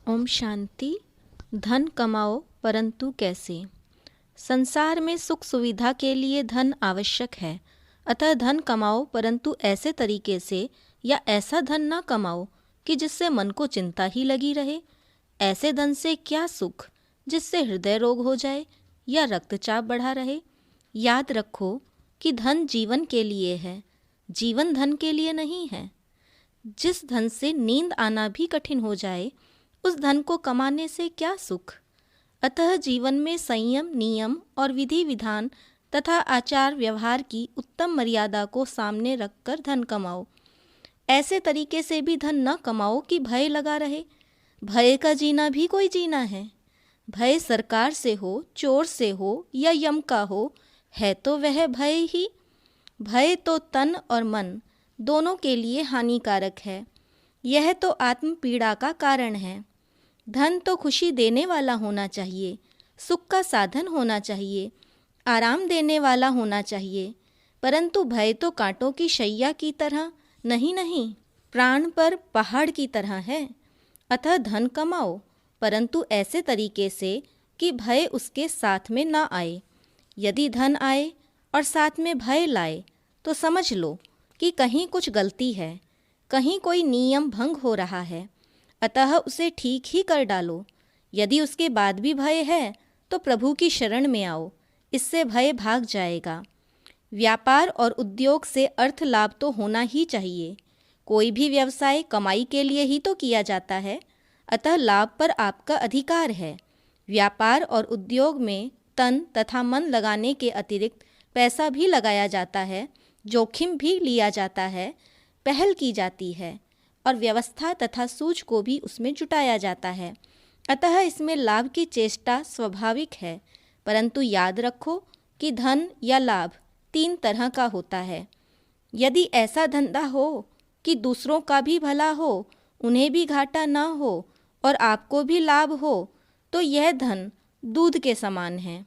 ओम शांति। धन कमाओ परंतु कैसे। संसार में सुख सुविधा के लिए धन आवश्यक है, अतः धन कमाओ परंतु ऐसे तरीके से या ऐसा धन ना कमाओ कि जिससे मन को चिंता ही लगी रहे। ऐसे धन से क्या सुख जिससे हृदय रोग हो जाए या रक्तचाप बढ़ा रहे। याद रखो कि धन जीवन के लिए है, जीवन धन के लिए नहीं है। जिस धन से नींद आना भी कठिन हो जाए, उस धन को कमाने से क्या सुख। अतः जीवन में संयम, नियम और विधि विधान तथा आचार व्यवहार की उत्तम मर्यादा को सामने रखकर धन कमाओ। ऐसे तरीके से भी धन न कमाओ कि भय लगा रहे। भय का जीना भी कोई जीना है। भय सरकार से हो, चोर से हो या यम का हो, है तो वह भय ही। भय तो तन और मन दोनों के लिए हानिकारक है। यह तो आत्म पीड़ा का कारण है। धन तो खुशी देने वाला होना चाहिए, सुख का साधन होना चाहिए, आराम देने वाला होना चाहिए, परंतु भय तो कांटों की शैया की तरह नहीं, प्राण पर पहाड़ की तरह है। अतः धन कमाओ परंतु ऐसे तरीके से कि भय उसके साथ में ना आए। यदि धन आए और साथ में भय लाए तो समझ लो कि कहीं कुछ गलती है, कहीं कोई नियम भंग हो रहा है, अतः उसे ठीक ही कर डालो। यदि उसके बाद भी भय है तो प्रभु की शरण में आओ, इससे भय भाग जाएगा। व्यापार और उद्योग से अर्थ लाभ तो होना ही चाहिए। कोई भी व्यवसाय कमाई के लिए ही तो किया जाता है, अतः लाभ पर आपका अधिकार है। व्यापार और उद्योग में तन तथा मन लगाने के अतिरिक्त पैसा भी लगाया जाता है, जोखिम भी लिया जाता है, पहल की जाती है और व्यवस्था तथा सूझ को भी उसमें जुटाया जाता है। अतः इसमें लाभ की चेष्टा स्वाभाविक है, परंतु याद रखो कि धन या लाभ 3 तरह का होता है। यदि ऐसा धंधा हो कि दूसरों का भी भला हो, उन्हें भी घाटा ना हो और आपको भी लाभ हो, तो यह धन दूध के समान है।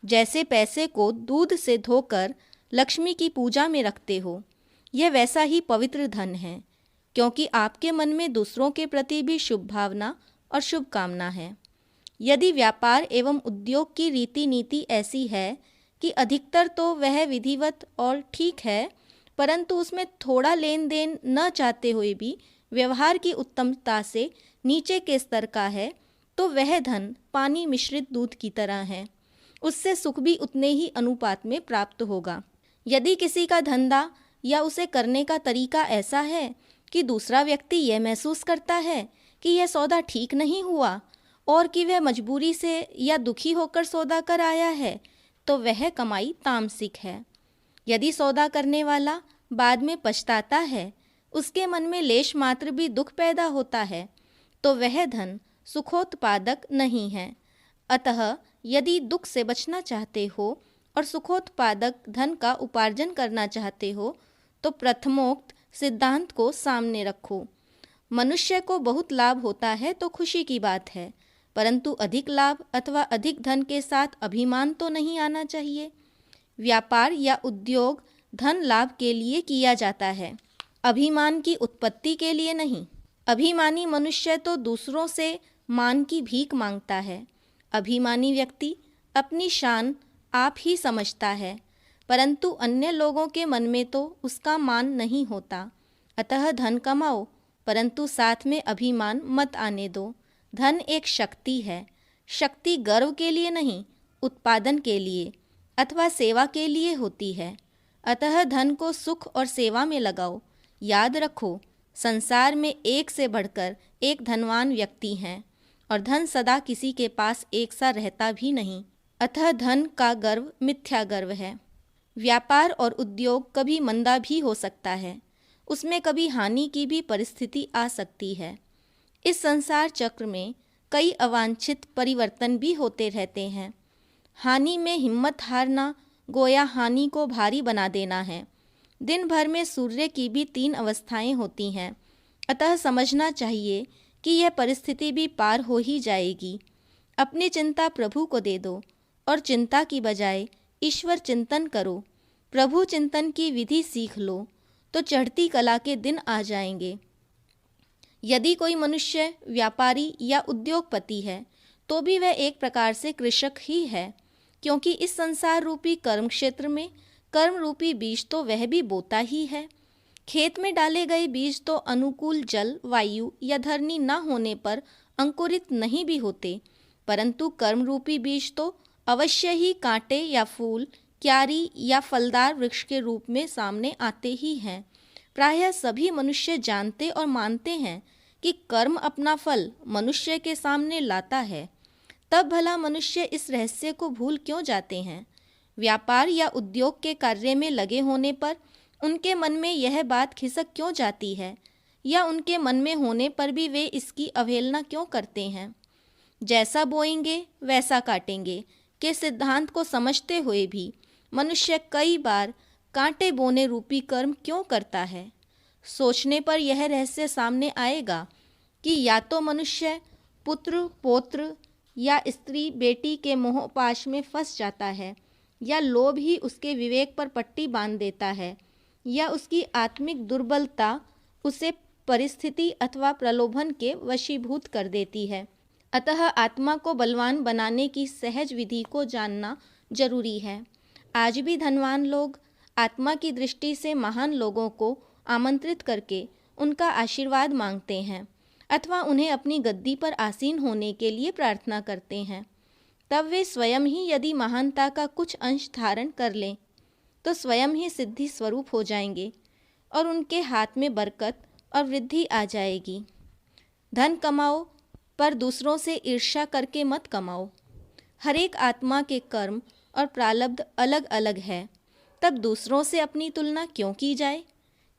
जैसे पैसे को दूध से धोकर लक्ष्मी की पूजा में रखते हो, यह वैसा ही पवित्र धन है, क्योंकि आपके मन में दूसरों के प्रति भी शुभ भावना और शुभकामना है। यदि व्यापार एवं उद्योग की रीति नीति ऐसी है कि अधिकतर तो वह विधिवत और ठीक है, परंतु उसमें थोड़ा लेन देन न चाहते हुए भी व्यवहार की उत्तमता से नीचे के स्तर का है, तो वह धन पानी मिश्रित दूध की तरह है। उससे सुख भी उतने ही अनुपात में प्राप्त होगा। यदि किसी का धंधा या उसे करने का तरीका ऐसा है कि दूसरा व्यक्ति यह महसूस करता है कि यह सौदा ठीक नहीं हुआ और कि वह मजबूरी से या दुखी होकर सौदा कर आया है, तो वह कमाई तामसिक है। यदि सौदा करने वाला बाद में पछताता है, उसके मन में लेश मात्र भी दुख पैदा होता है, तो वह धन सुखोत्पादक नहीं है। अतः यदि दुख से बचना चाहते हो और सुखोत्पादक धन का उपार्जन करना चाहते हो, तो प्रथमोक्त सिद्धांत को सामने रखो। मनुष्य को बहुत लाभ होता है तो खुशी की बात है, परंतु अधिक लाभ अथवा अधिक धन के साथ अभिमान तो नहीं आना चाहिए। व्यापार या उद्योग धन लाभ के लिए किया जाता है, अभिमान की उत्पत्ति के लिए नहीं। अभिमानी मनुष्य तो दूसरों से मान की भीख मांगता है। अभिमानी व्यक्ति अपनी शान आप ही समझता है, परंतु अन्य लोगों के मन में तो उसका मान नहीं होता। अतः धन कमाओ परंतु साथ में अभिमान मत आने दो। धन एक शक्ति है। शक्ति गर्व के लिए नहीं, उत्पादन के लिए अथवा सेवा के लिए होती है। अतः धन को सुख और सेवा में लगाओ। याद रखो, संसार में एक से बढ़कर एक धनवान व्यक्ति हैं और धन सदा किसी के पास एक सा रहता भी नहीं। अतः धन का गर्व मिथ्या गर्व है। व्यापार और उद्योग कभी मंदा भी हो सकता है, उसमें कभी हानि की भी परिस्थिति आ सकती है। इस संसार चक्र में कई अवांछित परिवर्तन भी होते रहते हैं। हानि में हिम्मत हारना गोया हानि को भारी बना देना है। दिन भर में सूर्य की भी 3 अवस्थाएं होती हैं, अतः समझना चाहिए कि यह परिस्थिति भी पार हो ही जाएगी। अपनी चिंता प्रभु को दे दो और चिंता की बजाय ईश्वर चिंतन करो। प्रभु चिंतन की विधि सीख लो तो चढ़ती कला के दिन आ जाएंगे। यदि कोई मनुष्य व्यापारी या उद्योगपति है तो भी वह एक प्रकार से कृषक ही है, क्योंकि इस संसार रूपी कर्म क्षेत्र में कर्म रूपी बीज तो वह भी बोता ही है। खेत में डाले गए बीज तो अनुकूल जल, वायु या धरनी न होने पर अंकुरित नहीं भी होते, परंतु कर्म रूपी बीज तो अवश्य ही कांटे या फूल, क्यारी या फलदार वृक्ष के रूप में सामने आते ही हैं। प्रायः सभी मनुष्य जानते और मानते हैं कि कर्म अपना फल मनुष्य के सामने लाता है। तब भला मनुष्य इस रहस्य को भूल क्यों जाते हैं? व्यापार या उद्योग के कार्य में लगे होने पर उनके मन में यह बात खिसक क्यों जाती है, या उनके मन में होने पर भी वे इसकी अवहेलना क्यों करते हैं? जैसा बोएंगे वैसा काटेंगे के सिद्धांत को समझते हुए भी मनुष्य कई बार कांटे बोने रूपी कर्म क्यों करता है? सोचने पर यह रहस्य सामने आएगा कि या तो मनुष्य पुत्र, पौत्र या स्त्री, बेटी के मोहपाश में फंस जाता है, या लोभ ही उसके विवेक पर पट्टी बांध देता है, या उसकी आत्मिक दुर्बलता उसे परिस्थिति अथवा प्रलोभन के वशीभूत कर देती है। अतः आत्मा को बलवान बनाने की सहज विधि को जानना जरूरी है। आज भी धनवान लोग आत्मा की दृष्टि से महान लोगों को आमंत्रित करके उनका आशीर्वाद मांगते हैं अथवा उन्हें अपनी गद्दी पर आसीन होने के लिए प्रार्थना करते हैं। तब वे स्वयं ही यदि महानता का कुछ अंश धारण कर लें तो स्वयं ही सिद्धि स्वरूप हो जाएंगे और उनके हाथ में बरकत और वृद्धि आ जाएगी। धन कमाओ पर दूसरों से ईर्ष्या करके मत कमाओ। हर एक आत्मा के कर्म और प्रारब्ध अलग अलग है, तब दूसरों से अपनी तुलना क्यों की जाए?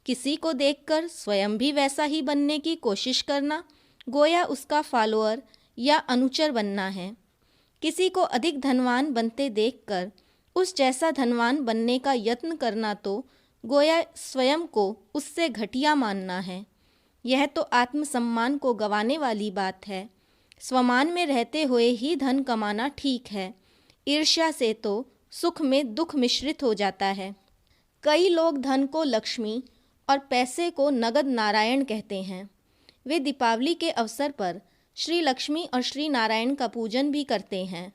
किसी को देखकर स्वयं भी वैसा ही बनने की कोशिश करना गोया उसका फॉलोअर या अनुचर बनना है। किसी को अधिक धनवान बनते देखकर उस जैसा धनवान बनने का यत्न करना तो गोया स्वयं को उससे घटिया मानना है। यह तो आत्मसम्मान को गंवाने वाली बात है। स्वमान में रहते हुए ही धन कमाना ठीक है। ईर्ष्या से तो सुख में दुख मिश्रित हो जाता है। कई लोग धन को लक्ष्मी और पैसे को नगद नारायण कहते हैं। वे दीपावली के अवसर पर श्री लक्ष्मी और श्री नारायण का पूजन भी करते हैं,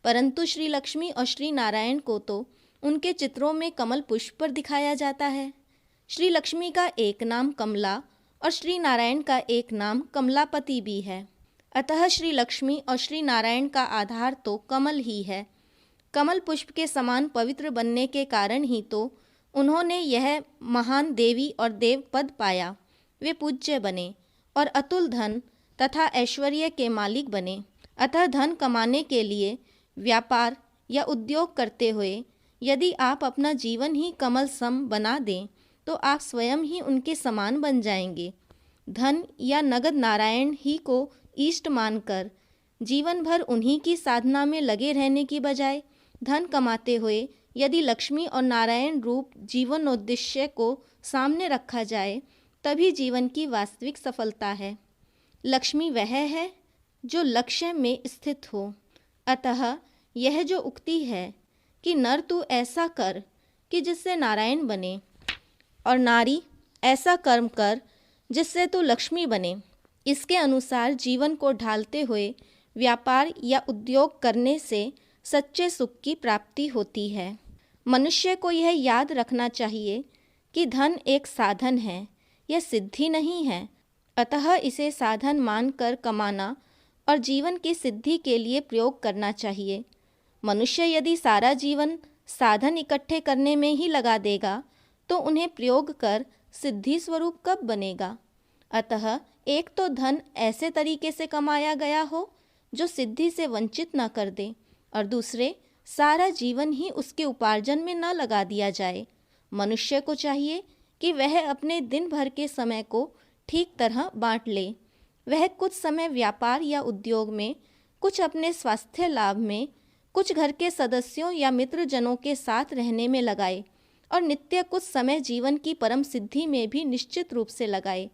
परंतु श्री लक्ष्मी और श्री नारायण को तो उनके चित्रों में कमल पुष्प पर दिखाया जाता है। श्री लक्ष्मी का एक नाम कमला और श्री नारायण का एक नाम कमलापति भी है। अतः श्री लक्ष्मी और श्री नारायण का आधार तो कमल ही है। कमल पुष्प के समान पवित्र बनने के कारण ही तो उन्होंने यह महान देवी और देव पद पाया। वे पूज्य बने और अतुल धन तथा ऐश्वर्य के मालिक बने। अतः धन कमाने के लिए व्यापार या उद्योग करते हुए यदि आप अपना जीवन ही कमल सम बना दें तो आप स्वयं ही उनके समान बन जाएंगे। धन या नगद नारायण ही को इष्ट मानकर जीवन भर उन्हीं की साधना में लगे रहने की बजाय धन कमाते हुए यदि लक्ष्मी और नारायण रूप जीवनोद्देश्य को सामने रखा जाए तभी जीवन की वास्तविक सफलता है। लक्ष्मी वह है जो लक्ष्य में स्थित हो। अतः यह जो उक्ति है कि नर तू ऐसा कर कि जिससे नारायण बने और नारी ऐसा कर्म कर जिससे तू लक्ष्मी बने, इसके अनुसार जीवन को ढालते हुए व्यापार या उद्योग करने से सच्चे सुख की प्राप्ति होती है। मनुष्य को यह याद रखना चाहिए कि धन एक साधन है, यह सिद्धि नहीं है। अतः इसे साधन मानकर कमाना और जीवन की सिद्धि के लिए प्रयोग करना चाहिए। मनुष्य यदि सारा जीवन साधन इकट्ठे करने में ही लगा देगा तो उन्हें प्रयोग कर सिद्धि स्वरूप कब बनेगा? अतः एक तो धन ऐसे तरीके से कमाया गया हो जो सिद्धि से वंचित न कर दे, और दूसरे सारा जीवन ही उसके उपार्जन में न लगा दिया जाए। मनुष्य को चाहिए कि वह अपने दिन भर के समय को ठीक तरह बांट ले। वह कुछ समय व्यापार या उद्योग में, कुछ अपने स्वास्थ्य लाभ में, कुछ घर के सदस्यों या मित्रजनों के साथ रहने में लगाए और नित्य कुछ समय जीवन की परम सिद्धि में भी निश्चित रूप से लगाए।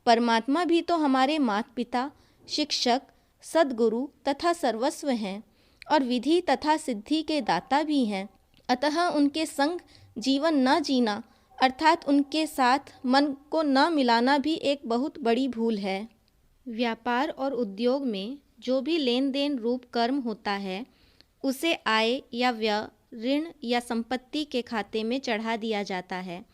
परमात्मा भी तो हमारे माता पिता, शिक्षक, सद्गुरु तथा सर्वस्व हैं और विधि तथा सिद्धि के दाता भी हैं। अतः उनके संग जीवन न जीना अर्थात उनके साथ मन को न मिलाना भी एक बहुत बड़ी भूल है। व्यापार और उद्योग में जो भी लेन देन रूप कर्म होता है उसे आय या व्यय, ऋण या संपत्ति के खाते में चढ़ा दिया जाता है।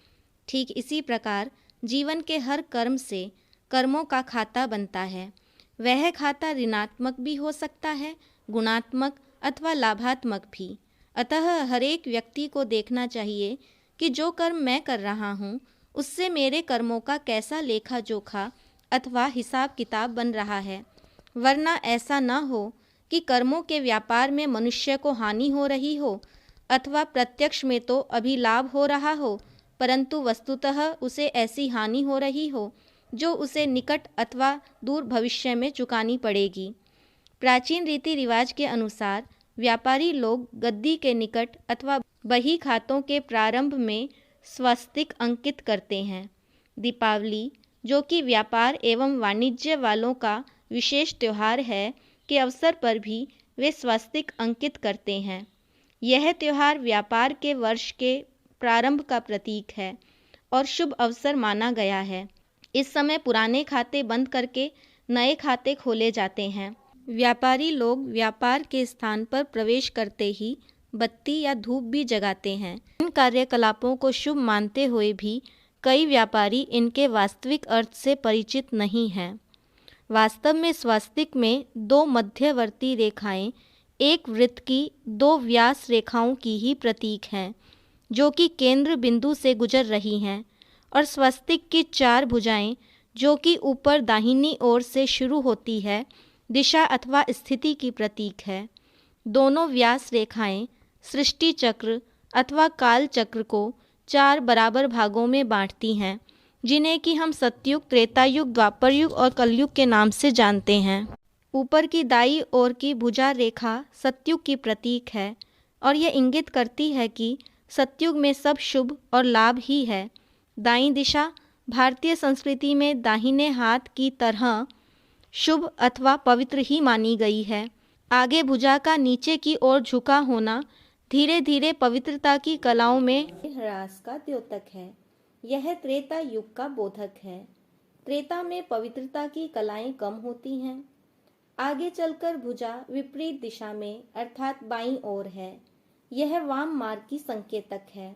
ठीक इसी प्रकार जीवन के हर कर्म से कर्मों का खाता बनता है। वह खाता ऋणात्मक भी हो सकता है, गुणात्मक अथवा लाभात्मक भी। अतः हर एक व्यक्ति को देखना चाहिए कि जो कर्म मैं कर रहा हूँ उससे मेरे कर्मों का कैसा लेखा जोखा अथवा हिसाब किताब बन रहा है, वरना ऐसा न हो कि कर्मों के व्यापार में मनुष्य को हानि हो रही हो अथवा प्रत्यक्ष में तो अभी लाभ हो रहा हो, परंतु वस्तुतः उसे ऐसी हानि हो रही हो जो उसे निकट अथवा दूर भविष्य में चुकानी पड़ेगी। प्राचीन रीति रिवाज के अनुसार व्यापारी लोग गद्दी के निकट अथवा बही खातों के प्रारंभ में स्वस्तिक अंकित करते हैं। दीपावली, जो कि व्यापार एवं वाणिज्य वालों का विशेष त्यौहार है, के अवसर पर भी वे स्वस्तिक अंकित करते हैं। यह त्यौहार व्यापार के वर्ष के प्रारंभ का प्रतीक है और शुभ अवसर माना गया है। इस समय पुराने खाते बंद करके नए खाते खोले जाते हैं। व्यापारी लोग व्यापार के स्थान पर प्रवेश करते ही बत्ती या धूप भी जगाते हैं। इन कार्यकलापों को शुभ मानते हुए भी कई व्यापारी इनके वास्तविक अर्थ से परिचित नहीं हैं। वास्तव में स्वस्तिक में दो मध्यवर्ती रेखाएं एक वृत्त की दो व्यास रेखाओं की ही प्रतीक हैं, जो कि केंद्र बिंदु से गुजर रही हैं, और स्वस्तिक की चार भुजाएं, जो कि ऊपर दाहिनी ओर से शुरू होती है, दिशा अथवा स्थिति की प्रतीक है। दोनों व्यास रेखाएं सृष्टि चक्र अथवा काल चक्र को चार बराबर भागों में बांटती हैं, जिन्हें कि हम सतयुग, त्रेतायुग, द्वापर युग और कलयुग के नाम से जानते हैं। ऊपर की दाईं ओर की भुजा रेखा सतयुग की प्रतीक है और यह इंगित करती है कि सतयुग में सब शुभ और लाभ ही है। दाईं दिशा भारतीय संस्कृति में दाहिने हाथ की तरह शुभ अथवा पवित्र ही मानी गई है। आगे भुजा का नीचे की ओर झुका होना धीरे धीरे पवित्रता की कलाओं में ह्रास का द्योतक है। यह त्रेता युग का बोधक है। त्रेता में पवित्रता की कलाएं कम होती हैं। आगे चलकर भुजा विपरीत दिशा में अर्थात बाईं ओर है। यह वाम मार्ग की संकेतक है।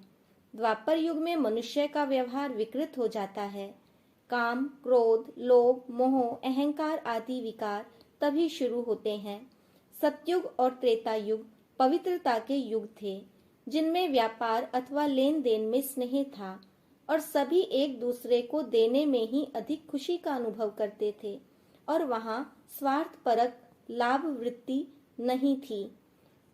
द्वापर युग में मनुष्य का व्यवहार विकृत हो जाता है। काम, क्रोध, लोभ, मोह, अहंकार आदि विकार तभी शुरू होते हैं। सतयुग और त्रेता युग पवित्रता के युग थे, जिनमें व्यापार अथवा लेन देन में स्नेह था और सभी एक दूसरे को देने में ही अधिक खुशी का अनुभव करते थे और वहाँ स्वार्थपरक लाभ वृत्ति नहीं थी।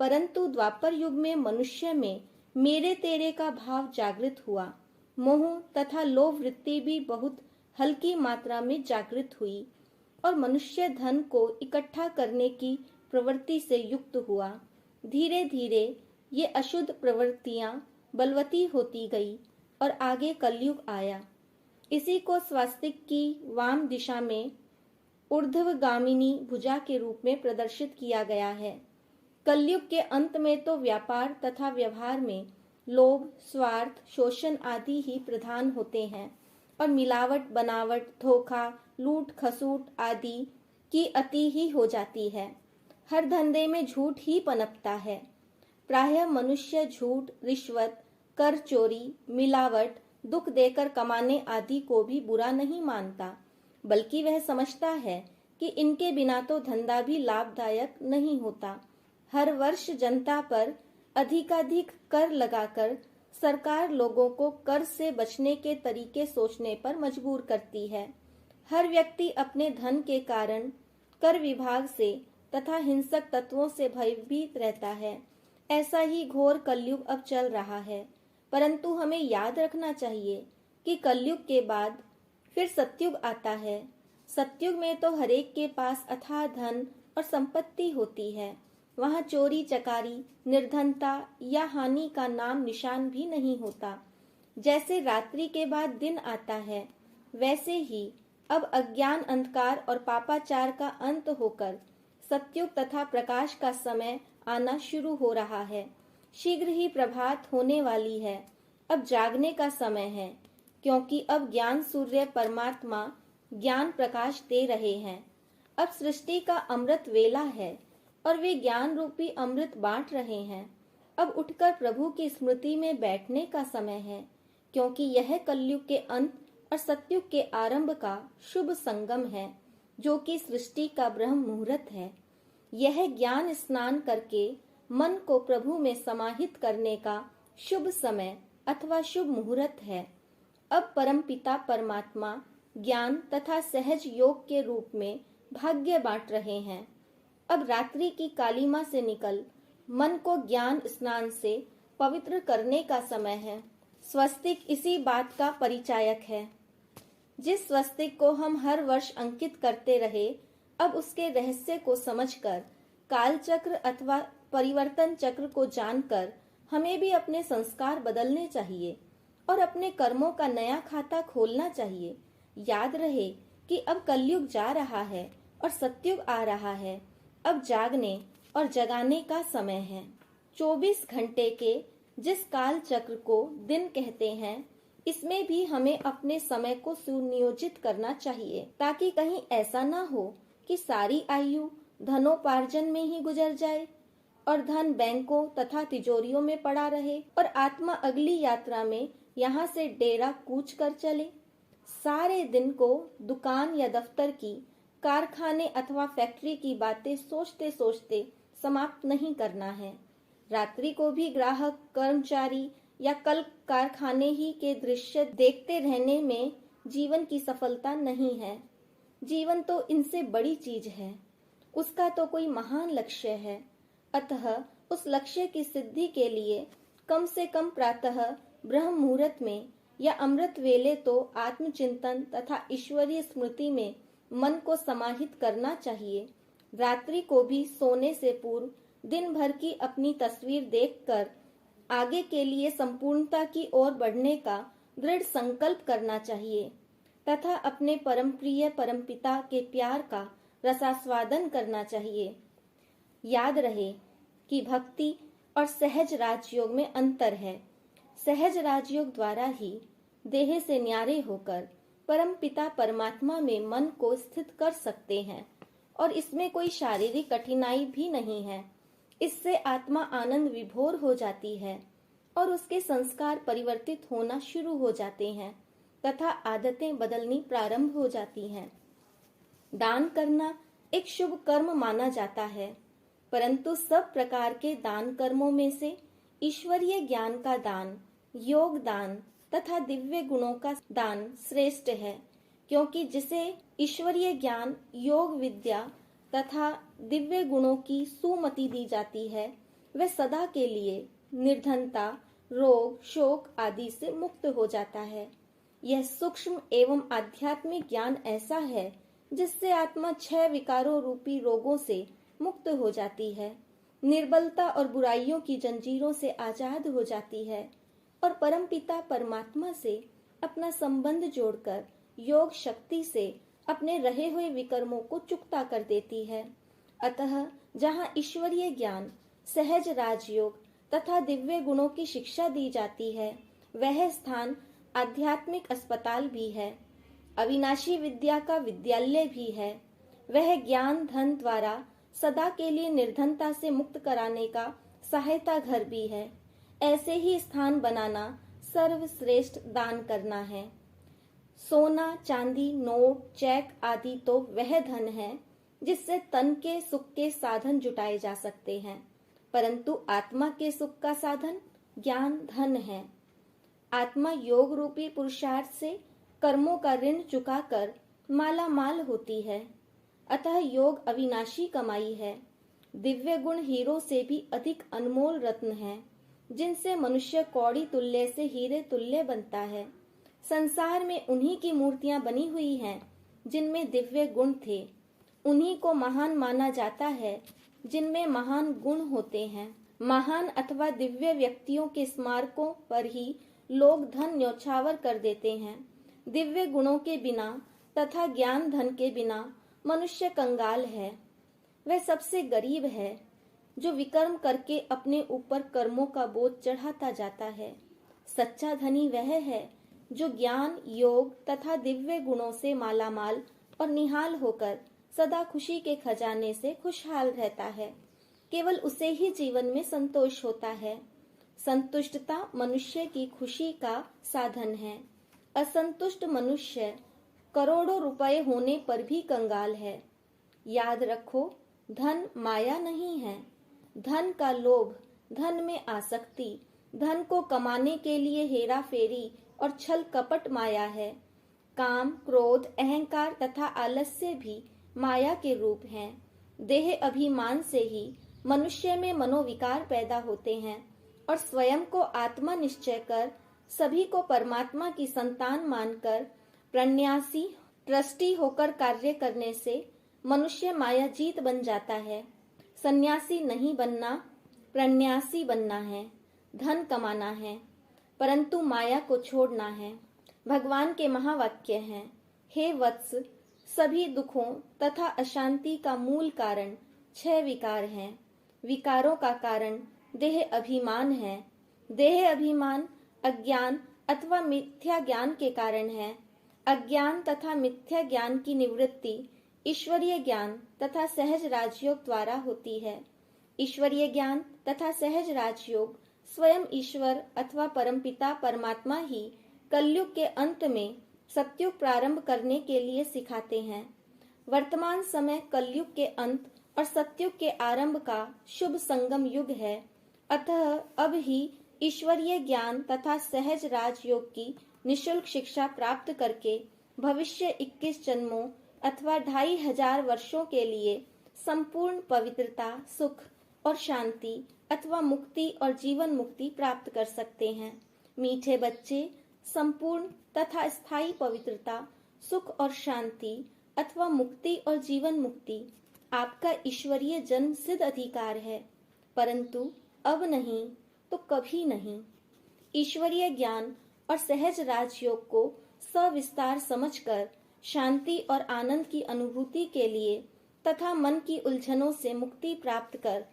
परंतु द्वापर युग में मनुष्य में मेरे तेरे का भाव जागृत हुआ। मोह तथा लोभ वृत्ति भी बहुत हल्की मात्रा में जागृत हुई और मनुष्य धन को इकट्ठा करने की प्रवृत्ति से युक्त हुआ। धीरे धीरे ये अशुद्ध प्रवृत्तियां बलवती होती गई और आगे कलयुग आया। इसी को स्वास्तिक की वाम दिशा में ऊर्ध्वगामिनी भुजा के रूप में प्रदर्शित किया गया है। कलयुग के अंत में तो व्यापार तथा व्यवहार में लोभ, स्वार्थ, शोषण आदि ही प्रधान होते हैं और मिलावट, बनावट, धोखा, लूट खसूट आदि की अति ही हो जाती है। हर धंधे में झूठ ही पनपता है। प्रायः मनुष्य झूठ, रिश्वत, कर चोरी, मिलावट, दुख देकर कमाने आदि को भी बुरा नहीं मानता, बल्कि वह समझता है कि इनके बिना तो धंधा भी लाभदायक नहीं होता। हर वर्ष जनता पर अधिकाधिक कर लगाकर सरकार लोगों को कर से बचने के तरीके सोचने पर मजबूर करती है। हर व्यक्ति अपने धन के कारण कर विभाग से तथा हिंसक तत्वों से भयभीत रहता है। ऐसा ही घोर कलयुग अब चल रहा है, परंतु हमें याद रखना चाहिए कि कलयुग के बाद फिर सतयुग आता है। सतयुग में तो हरेक के पास अथाह धन और संपत्ति होती है। वहाँ चोरी चकारी, निर्धनता या हानि का नाम निशान भी नहीं होता। जैसे रात्रि के बाद दिन आता है, वैसे ही अब अज्ञान, अंधकार और पापाचार का अंत होकर सतयुग तथा प्रकाश का समय आना शुरू हो रहा है। शीघ्र ही प्रभात होने वाली है। अब जागने का समय है, क्योंकि अब ज्ञान सूर्य परमात्मा ज्ञान प्रकाश दे रहे हैं। अब सृष्टि का अमृत वेला है और वे ज्ञान रूपी अमृत बांट रहे हैं। अब उठकर प्रभु की स्मृति में बैठने का समय है, क्योंकि यह कलयुग के अंत और सतयुग के आरंभ का शुभ संगम है, जो कि सृष्टि का ब्रह्म मुहूर्त है। यह ज्ञान स्नान करके मन को प्रभु में समाहित करने का शुभ समय अथवा शुभ मुहूर्त है। अब परमपिता परमात्मा ज्ञान तथा सहज योग के रूप में भाग्य बांट रहे हैं। अब रात्रि की कालिमा से निकल मन को ज्ञान स्नान से पवित्र करने का समय है। स्वस्तिक इसी बात का परिचायक है। जिस स्वस्तिक को हम हर वर्ष अंकित करते रहे, अब उसके रहस्य को समझकर, काल चक्र अथवा परिवर्तन चक्र को जानकर हमें भी अपने संस्कार बदलने चाहिए और अपने कर्मों का नया खाता खोलना चाहिए। याद रहे कि अब कलयुग जा रहा है और सतयुग आ रहा है। अब जागने और जगाने का समय है। 24 घंटे के जिस काल चक्र को दिन कहते हैं, इसमें भी हमें अपने समय को सुनियोजित करना चाहिए, ताकि कहीं ऐसा ना हो कि सारी आयु धनोपार्जन में ही गुजर जाए और धन बैंकों तथा तिजोरियों में पड़ा रहे और आत्मा अगली यात्रा में यहाँ से डेरा कूच कर चले। सारे दिन को दुकान या दफ्तर की, कारखाने अथवा फैक्ट्री की बातें सोचते सोचते समाप्त नहीं करना है। रात्रि को भी ग्राहक, कर्मचारी या कल कारखाने ही के दृश्य देखते रहने में जीवन की सफलता नहीं है। जीवन तो इनसे बड़ी चीज है, उसका तो कोई महान लक्ष्य है। अतः उस लक्ष्य की सिद्धि के लिए कम से कम प्रातः ब्रह्म मुहूर्त में या अमृत वेले तो आत्मचिंतन तथा ईश्वरीय स्मृति में मन को समाहित करना चाहिए। रात्रि को भी सोने से पूर्व दिन भर की अपनी तस्वीर देखकर आगे के लिए संपूर्णता की ओर बढ़ने का दृढ़ संकल्प करना चाहिए तथा अपने परम प्रिय परमपिता के प्यार का रसास्वादन करना चाहिए। याद रहे कि भक्ति और सहज राजयोग में अंतर है। सहज राजयोग द्वारा ही देह से न्यारे होकर परमपिता परमात्मा में मन को स्थित कर सकते हैं और इसमें कोई शारीरिक कठिनाई भी नहीं है। इससे आत्मा आनंद विभोर हो जाती है और उसके संस्कार परिवर्तित होना शुरू हो जाते हैं तथा आदतें बदलनी प्रारंभ हो जाती हैं। दान करना एक शुभ कर्म माना जाता है, परंतु सब प्रकार के दान कर्मों में से ईश्वरीय ज्ञान का दान, योग दान तथा दिव्य गुणों का दान श्रेष्ठ है, क्योंकि जिसे ईश्वरीय ज्ञान, योग विद्या तथा दिव्य गुणों की सुमति दी जाती है, वह सदा के लिए निर्धनता, रोग, शोक आदि से मुक्त हो जाता है। यह सूक्ष्म एवं आध्यात्मिक ज्ञान ऐसा है जिससे आत्मा 6 विकारों रूपी रोगों से मुक्त हो जाती है, निर्बलता और बुराइयों की जंजीरों से आजाद हो जाती है और परमपिता परमात्मा से अपना संबंध जोड़कर योग शक्ति से अपने रहे हुए विकर्मों को चुकता कर देती है। अतः जहाँ ईश्वरीय ज्ञान, सहज राजयोग तथा दिव्य गुणों की शिक्षा दी जाती है, वह स्थान आध्यात्मिक अस्पताल भी है, अविनाशी विद्या का विद्यालय भी है। वह ज्ञान धन द्वारा सदा के लिए निर्धनता से मुक्त कराने का सहायता घर भी है। ऐसे ही स्थान बनाना सर्वश्रेष्ठ दान करना है। सोना, चांदी, नोट, चेक आदि तो वह धन है जिससे तन के सुख के साधन जुटाए जा सकते हैं, परंतु आत्मा के सुख का साधन ज्ञान धन है। आत्मा योग रूपी पुरुषार्थ से कर्मों का ऋण चुकाकर माला माल होती है। अतः योग अविनाशी कमाई है। दिव्य गुण हीरो से भी अधिक अनमोल रत्न है, जिनसे मनुष्य कौड़ी तुल्य से हीरे तुल्य बनता है। संसार में उन्हीं की मूर्तियां बनी हुई हैं जिनमें दिव्य गुण थे। उन्हीं को महान माना जाता है जिनमें महान गुण होते हैं। महान अथवा दिव्य व्यक्तियों के स्मारकों पर ही लोग धन न्यौछावर कर देते हैं। दिव्य गुणों के बिना तथा ज्ञान धन के बिना मनुष्य कंगाल है। वह सबसे गरीब है जो विकर्म करके अपने ऊपर कर्मों का बोझ चढ़ाता जाता है। सच्चा धनी वह है जो ज्ञान, योग तथा दिव्य गुणों से मालामाल और निहाल होकर सदा खुशी के खजाने से खुशहाल रहता है। केवल उसे ही जीवन में संतोष होता है। संतुष्टता मनुष्य की खुशी का साधन है। असंतुष्ट मनुष्य करोड़ों रुपए होने पर भी कंगाल है। याद रखो, धन माया नहीं है। धन का लोभ, धन में आसक्ति, धन को कमाने के लिए हेरा फेरी और छल कपट माया है। काम, क्रोध, अहंकार तथा आलस्य भी माया के रूप हैं। देह अभिमान से ही मनुष्य में मनोविकार पैदा होते हैं और स्वयं को आत्मा निश्चय कर सभी को परमात्मा की संतान मानकर प्रन्यासी ट्रस्टी होकर कार्य करने से मनुष्य माया जीत बन जाता है। सन्यासी नहीं बनना, प्रन्यासी बनना है। धन कमाना है, परंतु माया को छोड़ना है। भगवान के महावाक्य हैं, हे वत्स, सभी दुखों तथा अशांति का मूल कारण 6 विकार हैं। विकारों का कारण देह अभिमान है। देह अभिमान अज्ञान अथवा मिथ्या ज्ञान के कारण है। अज्ञान तथा मिथ्या ज्ञान की निवृत्ति ईश्वरीय ज्ञान तथा सहज राजयोग द्वारा होती है। ईश्वरीय ज्ञान तथा सहज राजयोग स्वयं ईश्वर अथवा परमपिता परमात्मा ही कलयुग के अंत में सतयुग प्रारंभ करने के लिए सिखाते हैं। वर्तमान समय कलयुग के अंत और सतयुग के आरंभ का शुभ संगम युग है। अतः अब ही ईश्वरीय ज्ञान तथा सहज राजयोग की निशुल्क शिक्षा प्राप्त करके भविष्य 21 जन्मों अथवा 2500 वर्षों के लिए संपूर्ण पवित्रता, सुख और शांति अथवा मुक्ति और जीवन मुक्ति प्राप्त कर सकते हैं। मीठे बच्चे, संपूर्ण तथा स्थायी पवित्रता, सुख और शांति अथवा मुक्ति और जीवन मुक्ति आपका ईश्वरीय जन्म सिद्ध अधिकार है, परंतु अब नहीं तो कभी नहीं। ईश्वरीय ज्ञान और सहज राजयोग को सविस्तार समझकर शांति और आनंद की अनुभूति के लिए तथा मन की उलझनों से मुक्ति प्राप्त कर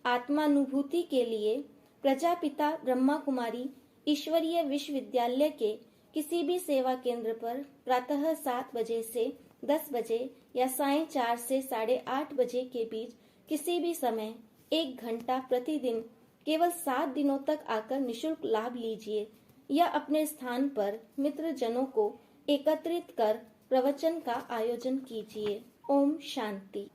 आत्मानुभूति के लिए प्रजापिता ब्रह्मा कुमारी ईश्वरीय विश्वविद्यालय के किसी भी सेवा केंद्र पर प्रातः 7 बजे से 10 बजे या सायं 4 से 8:30 बजे के बीच किसी भी समय 1 घंटा प्रतिदिन केवल 7 दिनों तक आकर निशुल्क लाभ लीजिए या अपने स्थान पर मित्रजनों को एकत्रित कर प्रवचन का आयोजन कीजिए। ओम शांति।